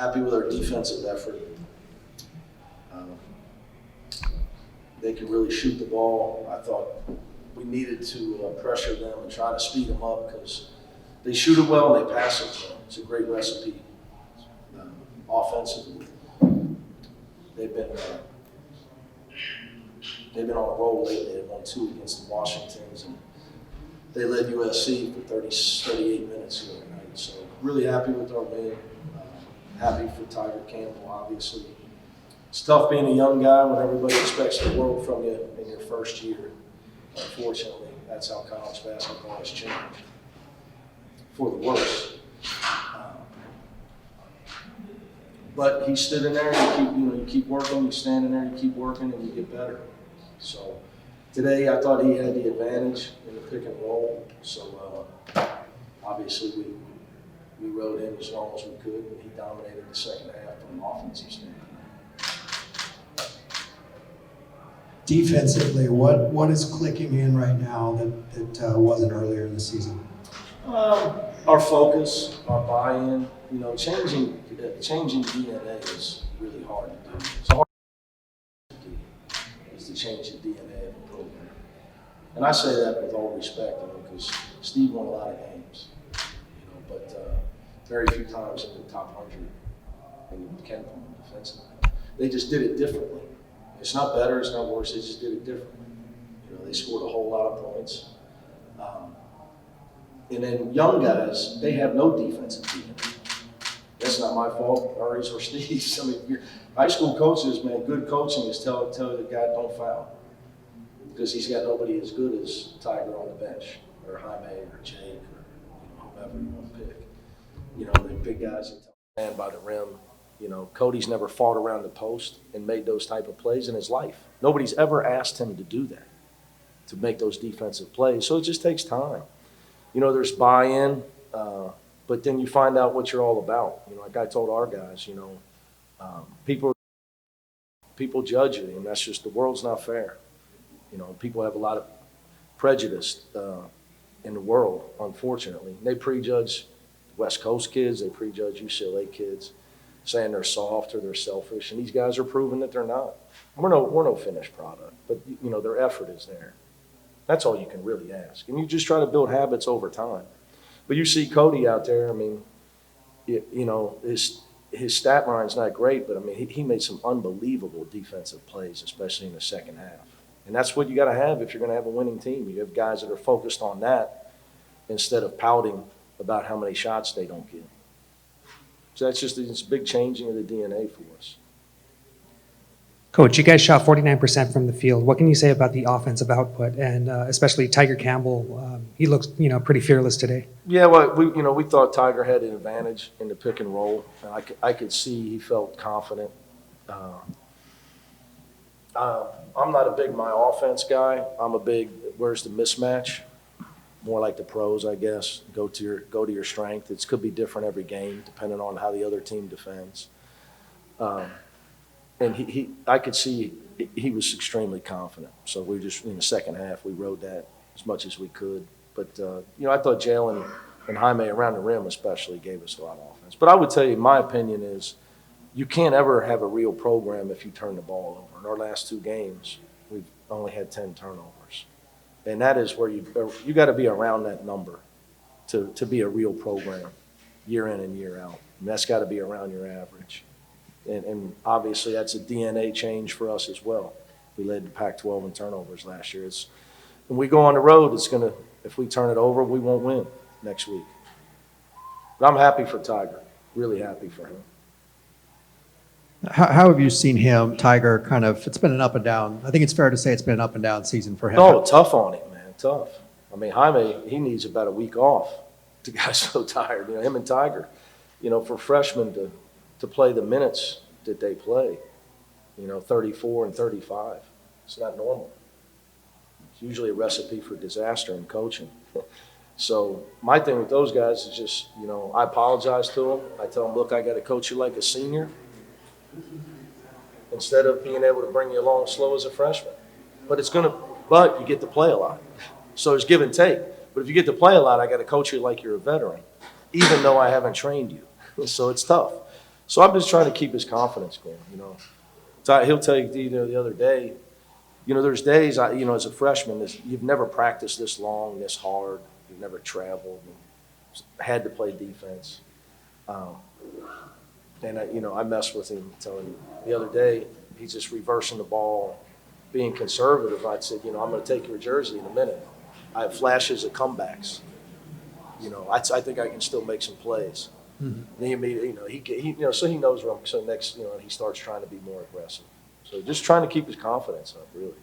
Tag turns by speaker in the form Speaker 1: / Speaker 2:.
Speaker 1: happy with our defensive effort. They can really shoot the ball. I thought we needed to pressure them and try to speed them up because they shoot it well and they pass it well. It's a great recipe. Offensively, they've been on a roll lately. They won 2 against the Washingtons, and they led USC for 38 minutes the other night. So really happy with our win. Happy for Tiger Campbell, obviously. It's tough being a young guy when everybody expects the world from you in your first year. Unfortunately, that's how college basketball has changed for the worse. But he stood in there, and you keep working, you stand in there, you keep working, and you get better. So today, I thought he had the advantage in the pick and roll. So obviously, we rode him as long as we could, and he dominated the second half from an offensive standpoint.
Speaker 2: Defensively, what is clicking in right now that wasn't earlier in the season?
Speaker 1: Our focus, our buy-in, changing DNA is really hard to do. It's hard to change the DNA of a program. And I say that with all respect, because Steve won a lot of games, but very few times in the top 100 in the Ken Palm defensively. They just did it differently. It's not better, it's not worse, they just did it differently. They scored a whole lot of points. And then young guys, they have no defensive DNA. That's not my fault, Murray's or Steve's. I mean, high school coaches, man, good coaching is tell the guy don't foul. Because he's got nobody as good as Tiger on the bench, or Jaime, or Jake, or whoever you want to pick. The big guys that stand by the rim. Cody's never fought around the post and made those type of plays in his life. Nobody's ever asked him to do that, to make those defensive plays. So it just takes time. There's buy-in, but then you find out what you're all about. Like I told our guys, people judge you, and that's just, the world's not fair. People have a lot of prejudice in the world, unfortunately. They prejudge West Coast kids, they prejudge UCLA kids, saying they're soft or they're selfish, and these guys are proving that they're not. We're no finished product, but their effort is there. That's all you can really ask, and you just try to build habits over time. But you see Cody out there. I mean, his stat line's not great, but I mean he made some unbelievable defensive plays, especially in the second half. And that's what you got to have if you're going to have a winning team. You have guys that are focused on that instead of pouting about how many shots they don't get. So it's a big changing of the DNA for us.
Speaker 3: Coach, you guys shot 49% from the field. What can you say about the offensive output, and especially Tiger Campbell? He looks, pretty fearless today.
Speaker 1: Yeah, well, we thought Tiger had an advantage in the pick and roll, and I could see he felt confident. I'm not a big my offense guy. I'm a big where's the mismatch. More like the pros, I guess. Go to your strength. It could be different every game depending on how the other team defends. And I could see he was extremely confident. So we just, in the second half, we rode that as much as we could. But, I thought Jalen and Jaime around the rim especially gave us a lot of offense. But I would tell you, my opinion is you can't ever have a real program if you turn the ball over. In our last 2 games, we've only had 10 turnovers. And that is where you got to be around that number to be a real program year in and year out. And that's got to be around your average. And obviously that's a DNA change for us as well. We led the Pac-12 in turnovers last year. When we go on the road, if we turn it over, we won't win next week. But I'm happy for Tiger, really happy for him.
Speaker 4: How have you seen him, Tiger, it's been an up and down. I think it's fair to say it's been an up and down season for him.
Speaker 1: No, tough on him, man, tough. I mean, Jaime, he needs about a week off. The guy's so tired, him and Tiger. For freshmen to play the minutes that they play, 34 and 35. It's not normal. It's usually a recipe for disaster in coaching. So my thing with those guys is just, I apologize to them. I tell them, look, I got to coach you like a senior instead of being able to bring you along slow as a freshman. But you get to play a lot. So there's give and take. But if you get to play a lot, I got to coach you like you're a veteran, even though I haven't trained you. So it's tough. So I'm just trying to keep his confidence going, you know. He'll tell you, the other day, there's days, as a freshman, you've never practiced this long, this hard. You've never traveled and had to play defense. And I messed with him, telling him the other day, he's just reversing the ball, being conservative. I said, I'm going to take your jersey in a minute. I have flashes of comebacks. I think I can still make some plays. And he immediately, so he knows where I'm. So next, he starts trying to be more aggressive. So just trying to keep his confidence up, really.